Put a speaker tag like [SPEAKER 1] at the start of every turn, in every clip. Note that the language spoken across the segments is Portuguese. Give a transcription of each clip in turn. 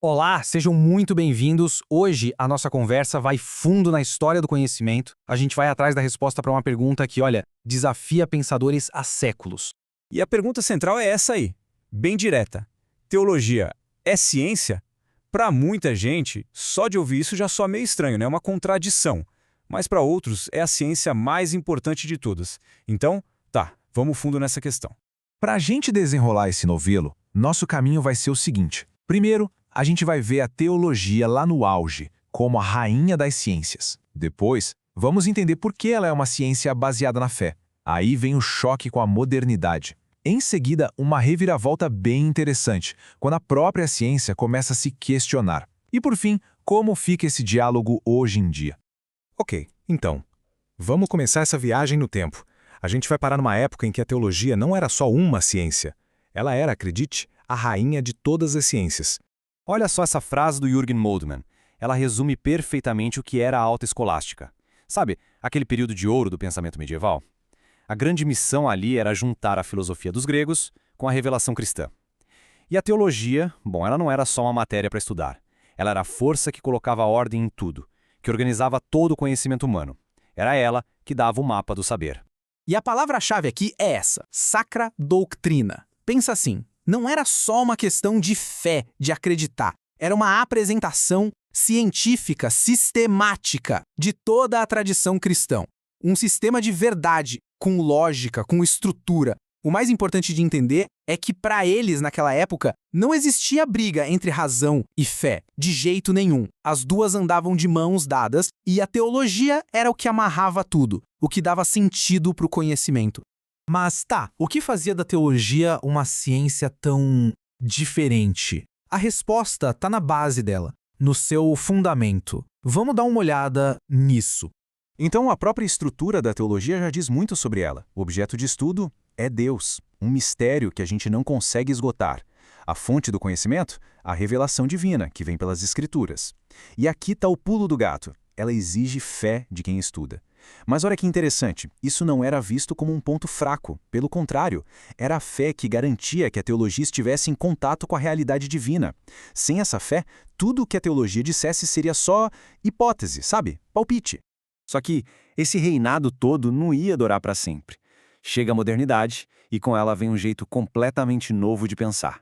[SPEAKER 1] Olá, sejam muito bem-vindos. Hoje a nossa conversa vai fundo na história do conhecimento. A gente vai atrás da resposta para uma pergunta que, olha, desafia pensadores há séculos.
[SPEAKER 2] E a pergunta central é essa aí, bem direta. Teologia é ciência? Para muita gente, só de ouvir isso já soa meio estranho, né? É uma contradição. Mas para outros, é a ciência mais importante de todas. Então, vamos fundo nessa questão.
[SPEAKER 3] Para a gente desenrolar esse novelo, nosso caminho vai ser o seguinte. Primeiro, a gente vai ver a teologia lá no auge, como a rainha das ciências. Depois, vamos entender por que ela é uma ciência baseada na fé. Aí vem o choque com a modernidade. Em seguida, uma reviravolta bem interessante, quando a própria ciência começa a se questionar. E por fim, como fica esse diálogo hoje em dia?
[SPEAKER 4] Ok, então, vamos começar essa viagem no tempo. A gente vai parar numa época em que a teologia não era só uma ciência. Ela era, acredite, a rainha de todas as ciências.
[SPEAKER 5] Olha só essa frase do Jürgen Moltmann. Ela resume perfeitamente o que era a alta escolástica. Sabe, aquele período de ouro do pensamento medieval? A grande missão ali era juntar a filosofia dos gregos com a revelação cristã. E a teologia, ela não era só uma matéria para estudar. Ela era a força que colocava ordem em tudo, que organizava todo o conhecimento humano. Era ela que dava o mapa do saber.
[SPEAKER 1] E a palavra-chave aqui é essa, sacra doutrina. Pensa assim, não era só uma questão de fé, de acreditar. Era uma apresentação científica, sistemática, de toda a tradição cristã. Um sistema de verdade, com lógica, com estrutura. O mais importante de entender é que, para eles, naquela época, não existia briga entre razão e fé, de jeito nenhum. As duas andavam de mãos dadas e a teologia era o que amarrava tudo, o que dava sentido para o conhecimento. Mas o que fazia da teologia uma ciência tão diferente? A resposta está na base dela, no seu fundamento. Vamos dar uma olhada nisso.
[SPEAKER 2] Então, a própria estrutura da teologia já diz muito sobre ela. O objeto de estudo é Deus, um mistério que a gente não consegue esgotar. A fonte do conhecimento? A revelação divina, que vem pelas Escrituras. E aqui está o pulo do gato. Ela exige fé de quem estuda. Mas olha que interessante, isso não era visto como um ponto fraco. Pelo contrário, era a fé que garantia que a teologia estivesse em contato com a realidade divina. Sem essa fé, tudo o que a teologia dissesse seria só hipótese, sabe? Palpite. Só que esse reinado todo não ia durar para sempre. Chega a modernidade e com ela vem um jeito completamente novo de pensar.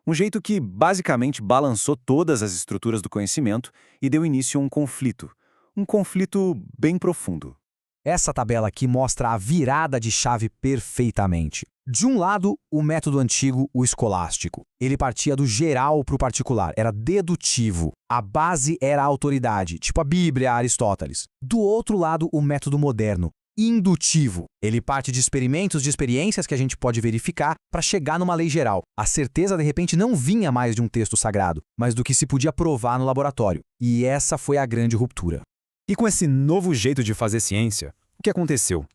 [SPEAKER 2] Um jeito que basicamente balançou todas as estruturas do conhecimento e deu início a um conflito. Um conflito bem profundo.
[SPEAKER 1] Essa tabela aqui mostra a virada de chave perfeitamente. De um lado, o método antigo, o escolástico. Ele partia do geral para o particular, era dedutivo. A base era a autoridade, tipo a Bíblia, Aristóteles. Do outro lado, o método moderno, indutivo. Ele parte de experimentos, de experiências que a gente pode verificar para chegar numa lei geral. A certeza, de repente, não vinha mais de um texto sagrado, mas do que se podia provar no laboratório. E essa foi a grande ruptura.
[SPEAKER 4] E com esse novo jeito de fazer ciência, o que aconteceu?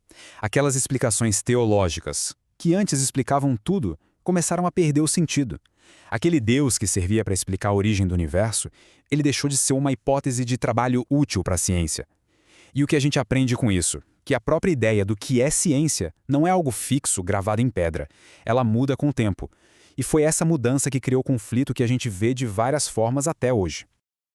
[SPEAKER 4] Aquelas explicações teológicas, que antes explicavam tudo, começaram a perder o sentido. Aquele Deus que servia para explicar a origem do universo, ele deixou de ser uma hipótese de trabalho útil para a ciência. E o que a gente aprende com isso? Que a própria ideia do que é ciência não é algo fixo, gravado em pedra. Ela muda com o tempo. E foi essa mudança que criou o conflito que a gente vê de várias formas até hoje.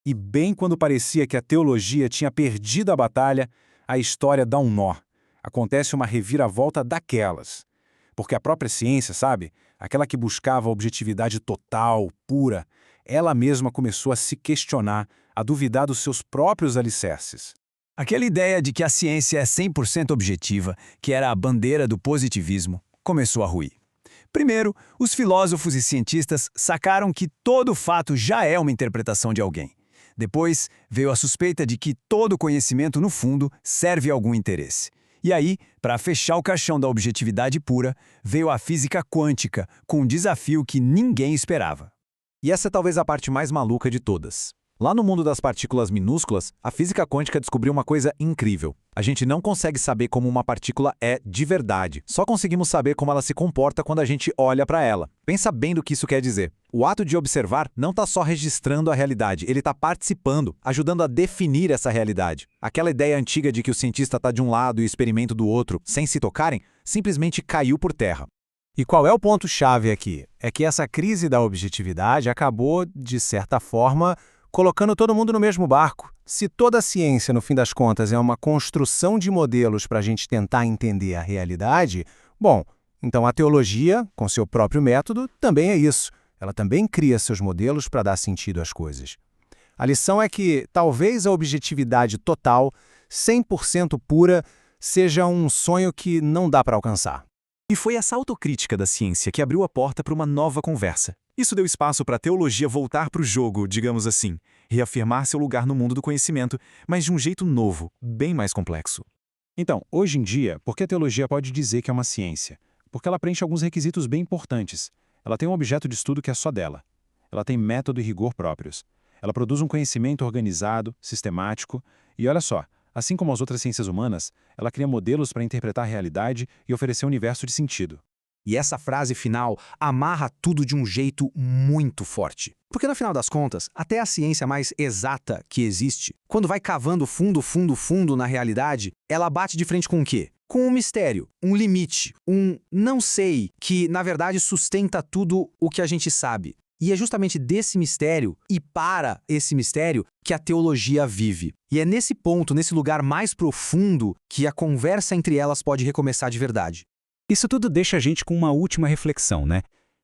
[SPEAKER 4] E bem quando parecia que a teologia tinha perdido a batalha, a história dá um nó. Acontece uma reviravolta daquelas. Porque a própria ciência, sabe? Aquela que buscava a objetividade total, pura, ela mesma começou a se questionar, a duvidar dos seus próprios alicerces.
[SPEAKER 3] Aquela ideia de que a ciência é 100% objetiva, que era a bandeira do positivismo, começou a ruir. Primeiro, os filósofos e cientistas sacaram que todo fato já é uma interpretação de alguém. Depois, veio a suspeita de que todo conhecimento, no fundo, serve a algum interesse. E aí, para fechar o caixão da objetividade pura, veio a física quântica, com um desafio que ninguém esperava.
[SPEAKER 6] E essa é talvez a parte mais maluca de todas. Lá no mundo das partículas minúsculas, a física quântica descobriu uma coisa incrível. A gente não consegue saber como uma partícula é de verdade. Só conseguimos saber como ela se comporta quando a gente olha para ela. Pensa bem do que isso quer dizer. O ato de observar não está só registrando a realidade, ele está participando, ajudando a definir essa realidade. Aquela ideia antiga de que o cientista está de um lado e o experimento do outro, sem se tocarem, simplesmente caiu por terra.
[SPEAKER 7] E qual é o ponto-chave aqui? É que essa crise da objetividade acabou, de certa forma, colocando todo mundo no mesmo barco. Se toda a ciência, no fim das contas, é uma construção de modelos para a gente tentar entender a realidade, bom, então a teologia, com seu próprio método, também é isso. Ela também cria seus modelos para dar sentido às coisas. A lição é que talvez a objetividade total, 100% pura, seja um sonho que não dá para alcançar.
[SPEAKER 2] E foi essa autocrítica da ciência que abriu a porta para uma nova conversa. Isso deu espaço para a teologia voltar para o jogo, digamos assim, reafirmar seu lugar no mundo do conhecimento, mas de um jeito novo, bem mais complexo.
[SPEAKER 4] Então, hoje em dia, por que a teologia pode dizer que é uma ciência? Porque ela preenche alguns requisitos bem importantes. Ela tem um objeto de estudo que é só dela. Ela tem método e rigor próprios. Ela produz um conhecimento organizado, sistemático, e olha só, assim como as outras ciências humanas, ela cria modelos para interpretar a realidade e oferecer um universo de sentido.
[SPEAKER 1] E essa frase final amarra tudo de um jeito muito forte. Porque, no final das contas, até a ciência mais exata que existe, quando vai cavando fundo na realidade, ela bate de frente com o quê? Com um mistério, um limite, um não sei, que, na verdade, sustenta tudo o que a gente sabe. E é justamente desse mistério e para esse mistério que a teologia vive. E é nesse ponto, nesse lugar mais profundo, que a conversa entre elas pode recomeçar de verdade.
[SPEAKER 2] Isso tudo deixa a gente com uma última reflexão, né?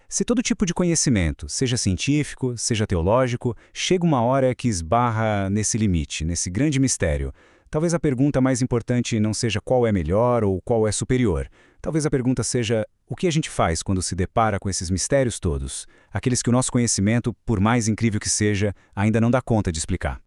[SPEAKER 2] Se todo tipo de conhecimento, seja científico, seja teológico, chega uma hora que esbarra nesse limite, nesse grande mistério, talvez a pergunta mais importante não seja qual é melhor ou qual é superior. Talvez a pergunta seja o que a gente faz quando se depara com esses mistérios todos, aqueles que o nosso conhecimento, por mais incrível que seja, ainda não dá conta de explicar.